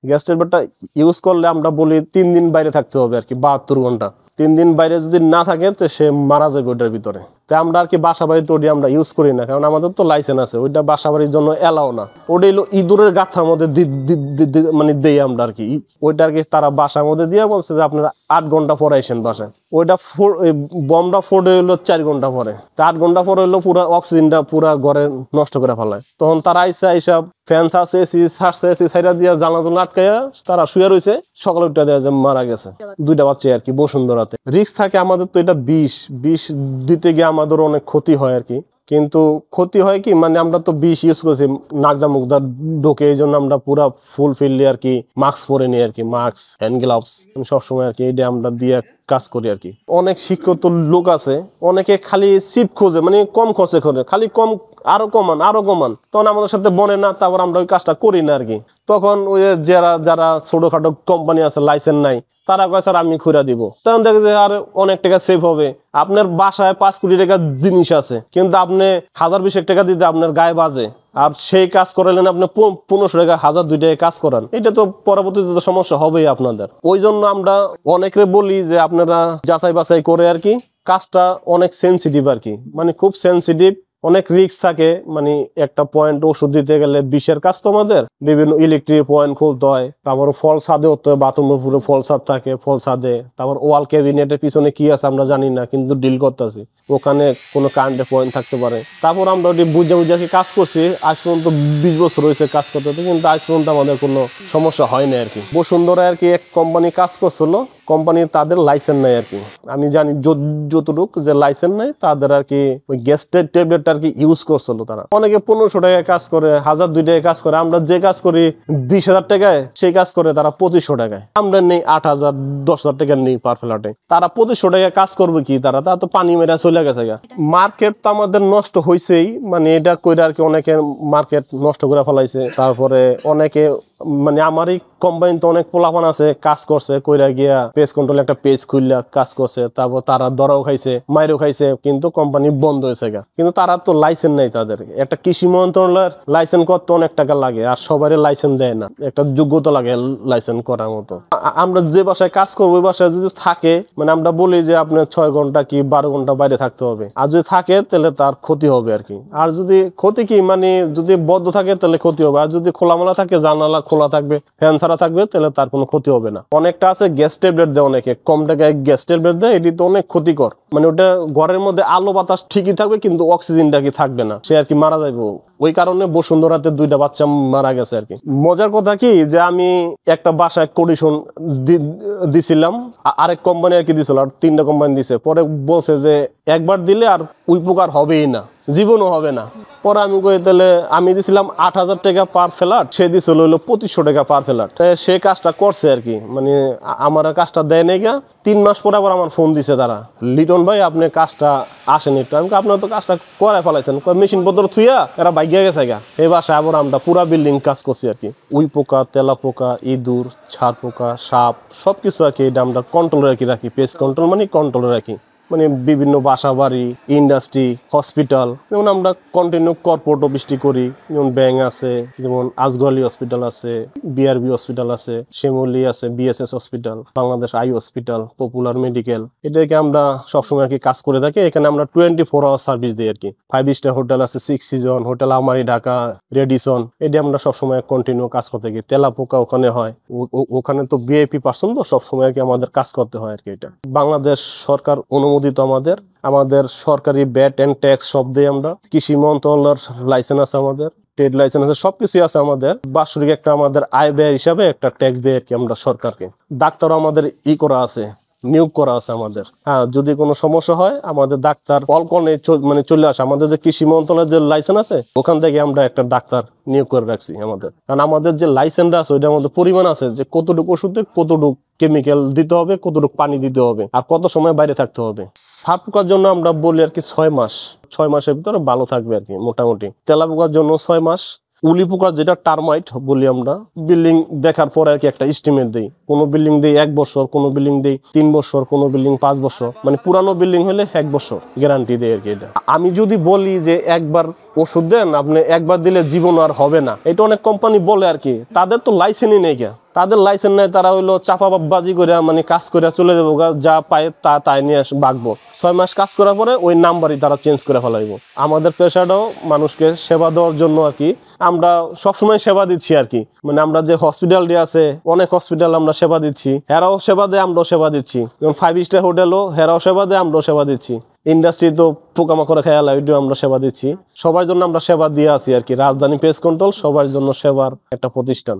Gas ট্যাবলেটটা use করলে আমরা বলি 3 দিন বাইরে থাকতে হবে আর কি, 72 ঘন্টা। 3 দিন বাইরে যদি না থাকে তো সে মারা যাবে ওইটার ভিতরে। তাই আমরা আর কি বাসা বাড়িতে ওটি আমরা ইউজ করি না, কারণ আমাদের তো লাইসেন্স আছে, ওইটা বাসা বাড়ির জন্য এলাও না। ওটা হলো ইঁদুরের গাথার মধ্যে মানে দেই আমরা আর কি। ওইটা আর কি তারা বাসার মধ্যে দিয়ে বলছে যে আপনারা 8 ঘন্টা পরে আসেন বাসায়। ওইটা বমটা ফোড়ে হইলো 4 ঘন্টা পরে। তা 8 ঘন্টা পরে হইলো পুরো অক্সিজেনটা পুরা ঘরে নষ্ট করে ফেলায়। তখন তারা আইসা ফ্যান আছে, এসি ছাড়ছে, এসি ছাইরা দিয়া জানলা আটকাইয়া তারা শুয়ে রয়েছে। সকালে উঠে দেওয়া যে মারা গেছে 2টা বাচ্চা আর কি বসুন্ধরাতে। রিস্ক থাকে আমাদের তো, এটা বিষ দিতে গিয়ে আমাদের অনেক ক্ষতি হয় আর কি। কিন্তু ক্ষতি হয় কি, মানে আমরা তো বিষ ইউজ করছি নাকদা মুখদা ঢোকে, এই জন্য আমরা পুরা ফুলফিললি আর কি মাস্ক পরে নিই আর কি, মাস্ক হ্যান্ড গ্লাভস সবসময় আর কি এটা আমরা দিয়ে কাজ করি আর কি। অনেক শিক্ষিত লোক আছে, অনেকে খালি চিপ খোঁজে, মানে কম খরচে খোঁজে, খালি কম আরো কমান, তখন আমাদের সাথে বনে না, তারপর আমরা ওই কাজটা করি না আর কি। তখন ওই যারা ছোটখাটো কোম্পানি আছে লাইসেন্স নাই, তারা কয় স্যার আমি খুঁড়া দিব, তখন দেখে যে আর অনেক টাকা সেভ হবে। আপনার বাসায় 5 কোটি টাকার জিনিস আছে, কিন্তু আপনি 1020 টাকা দিতে আপনার গায়ে বাজে, আর সেই কাজ করালেন আপনি 1500 টাকা 1002 টাকা কাজ করান, এটা তো পরবর্তীতে তো সমস্যা হবেই আপনাদের। ওই জন্য আমরা অনেকে বলি যে আপনারা যাচাই বাছাই করে আর কি কাজটা, অনেক সেন্সিটিভ আর কি, মানে খুব সেন্সিটিভ, অনেক রিস্ক থাকে। মানে একটা পয়েন্ট ওষুধ দিতে গেলে বিষের কাজ তো আমাদের, বিভিন্ন ইলেকট্রিক পয়েন্ট খুলতে হয়, তারপর ফল ছাদে হতে হয়, বাথরুমের পুরো ফল ছাদ থাকে, ফল ছাদে, তারপর ওয়াল ক্যাবিনেটের পিছনে কি আছে আমরা জানি না, কিন্তু ডিল করতেছি, ওখানে কোনো কারেন্টের পয়েন্ট থাকতে পারে। তারপর আমরা ওটি বুঝে কি কাজ করছি, আজ পর্যন্ত 20 বছর হয়েছে কাজ করতে, কিন্তু আজ পর্যন্ত আমাদের কোনো সমস্যা হয় না আর কি। বসুন্ধরা আর কি এক কোম্পানি কাজ করছিল, কোম্পানি তাদের লাইসেন্স নাই আর কি, আমি জানি যতটুক যে লাইসেন্স নাই তাদের আর কি ওই গ্যাস ট্যাবলেট আর কি ইউজ করছিল তারা। অনেকে 1500 টাকায় কাজ করে, 1002 টাকায় কাজ করে, আমরা যে কাজ করি 20,000 টাকায়, সেই কাজ করে তারা 2500 টাকায়। আমরা নেই 8000 10,000 টাকা নেই পার ফ্ল্যাটে, তারা 2500 টাকায় কাজ করবে কি, তারা তো পানি মেরা চলে গেছে। মার্কেট তো আমাদের নষ্ট হয়েছেই, মানে এটা কইরা আর কি অনেকে মার্কেট নষ্ট করে ফেলাইছে। তারপরে অনেকে মানে আমারই কোম্পানিতে অনেক পোলাপান আছে কাজ করছে, কইরা গিয়া পেজ কন্ট্রোল একটা পেজ খুললা কাজ করছে, তারপর তারা দরাও খাইছে, মাইরও খাইছে, কিন্তু কোম্পানি বন্ধ হয়েছে গা। কিন্তু তারা তো লাইসেন্স নাই, তাদের একটা কৃষি মন্ত্রণালয়ের লাইসেন্স করতে অনেক টাকা লাগে, আর সবারই লাইসেন্স দেয় না, একটা যোগ্যতা লাগে লাইসেন্স করার মতো। আমরা যে বাসায় কাজ করবো ওই বাসায় যদি থাকে, মানে আমরা বলি যে আপনার 6 ঘন্টা কি 12 ঘন্টা বাইরে থাকতে হবে, আর যদি থাকে তাহলে তার ক্ষতি হবে আর কি। আর যদি ক্ষতি কি, মানে যদি বদ্ধ থাকে তাহলে ক্ষতি হবে, আর যদি খোলামেলা থাকে, জানালা খোলা থাকবে, ফ্যান ছাড়া থাকবে, তাহলে তার কোনো ক্ষতি হবে না। অনেকটা আছে গ্যাস ট্যাবলেট দেয়, অনেকে কম টাকায় গ্যাস ট্যাবলেট দেয়, এটি তো অনেক ক্ষতিকর। মানে ওটা ঘরের মধ্যে আলো বাতাস ঠিকই থাকবে, কিন্তু অক্সিজেনটা কি থাকবে না, সে আর কি মারা যাবে। ওই কারণে বসুন্ধরাতে 2টা বাচ্চা মারা গেছে আর কি। মজার কথা কি যে আমি একটা বাসায় কন্ডিশন দিছিলাম, আরেক কোম্পানি আর কি দিছিল, আর 3টা কোম্পানি দিছে। পরে বলছে যে একবার দিলে আর ওই প্রকার হবেই না, জীবনও হবে না। পরে আমি কই তাহলে আমি দিছিলাম 8000 টাকা পার ফ্ল্যাট, সে দিছিল হইলো 2500 টাকা পার ফ্ল্যাট। সে কাজটা করছে আর কি, মানে আমার কাজটা দেয় নাই গা। 3 মাস পরে আবার আমার ফোন দিছে তারা, লিটন ভাই আপনি কাজটা আসেন একটু। আমি আপনার তো কাজটা করে ফেলাইছেন, মেশিন পত্র থুইয়া এরা বাইকে গেছে গা। এই বাসায় আবার আমরা পুরা বিল্ডিং কাজ করছি আর কি। উই পোকা, তেলা পোকা, ইঁদুর, ছাড় পোকা, সাপ সবকিছু আর কি এটা আমরা কন্ট্রোলে রাখি, পেস্ট কন্ট্রোল মানে কন্ট্রোলে রাখি। মানে বিভিন্ন বাসা বাড়ি, ইন্ডাস্ট্রি, হসপিটাল, যেমন আমরা কন্টিনিউ কর্পোরেট অফিসটি করি, যেমন ব্যাংক আছে, যেমন আজগলি হসপিটাল আছে, বিআরবি হসপিটাল আছে, শ্যামলী আছে, BSS hospital, Bangladesh eye hospital, popular medical, এটাকে আমরা সবসময় আর কি কাজ করে থাকি। এখানে আমরা 24 আওয়ার সার্ভিস দিই আর কি। 5 স্টার হোটেল আছে, 6 সিজন হোটেল, আমারি ঢাকা, রেডিসন, এটা আমরা সবসময় কন্টিনিউ কাজ করতে থাকি। তেলা পোকা ওখানে হয়, ওখানে তো ভিআইপি পার্সন, তো সবসময় আর কি আমাদের কাজ করতে হয় আর কি। এটা বাংলাদেশ সরকার অনুমোদিত, আমাদের সরকারি ব্যাট এন্ড ট্যাক্স সব দিয়ে আমরা, কৃষি মন্ত্রণালয়ের লাইসেন্স আছে, আমাদের ট্রেড লাইসেন্স আছে, সবকিছু আছে আমাদের। বাৎসরিক একটা আমাদের আয় ব্যয় হিসাবে একটা ট্যাক্স দেয় আর কি আমরা সরকারকে। ডাক্তার আমাদের করা আছে, নিয়োগ করা আছে আমাদের। হ্যাঁ, যদি কোনো সমস্যা হয় আমাদের ডাক্তার কলকনে মানে চলে আসে। আমাদের যে কৃষি মন্ত্রণালয়ের যে লাইসেন্স আছে, ওখান থেকে আমরা একটা ডাক্তার নিয়োগ করে রাখছি আমাদের। কারণ আমাদের যে লাইসেন্সটা আছে ওইটার মধ্যে পরিমাণ আছে, যে কতটুকু ওষুধে কতটুকু কেমিক্যাল দিতে হবে, কতটুকু পানি দিতে হবে, আর কত সময় বাইরে থাকতে হবে। সাপ পোকার জন্য আমরা বলি আর কি 6 মাস, 6 মাসের ভিতরে ভালো থাকবে আর কি মোটামুটি। তেলা পোকার জন্য 6 মাস। উলি পোকার যেটা টার্মাইট বলি আমরা, বিল্ডিং দেখার পরে আর কি একটা এস্টিমেট দেই। কোনো বিল্ডিং দেই 1 বছর, কোনো বিল্ডিং দেই 3 বছর, কোনো বিল্ডিং 5 বছর, মানে পুরানো বিল্ডিং হলে 1 বছর গ্যারান্টি দেয় আর কি। এটা আমি যদি বলি যে একবার ওষুধ দেন, আপনি একবার দিলে জীবন আর হবে না, এটা অনেক কোম্পানি বলে আর কি, তাদের তো লাইসেন্সই নেই গা। তাদের লাইসেন্স নাই, তারা হইলো চাপাবাজি করে মানে কাজ করে চলে যাবো, যা পায় তা তাই নিয়ে বাগবো। 6 মাস কাজ করার পরে ওই নাম্বারই তারা চেঞ্জ করে ফেলাইবো। আমাদের পেশাটাও মানুষকে সেবা দেওয়ার জন্য আর কি, আমরা সবসময় সেবা দিচ্ছি আর কি। মানে আমরা যে হসপিটালটি আছে, অনেক হসপিটাল আমরা সেবা দিচ্ছি, হেরাও সেবা দেয়, আমরাও সেবা দিচ্ছি। যেমন 5 স্টার হোটেলও হেরাও সেবা দেয়, আমরাও সেবা দিচ্ছি। ইন্ডাস্ট্রি তো পোকামাকড়ে খেয়াল, ওইটাও আমরা সেবা দিচ্ছি। সবার জন্য আমরা সেবা দিয়ে আছি আর কি। রাজধানী পেস্ট কন্ট্রোল সবার জন্য সেবার একটা প্রতিষ্ঠান।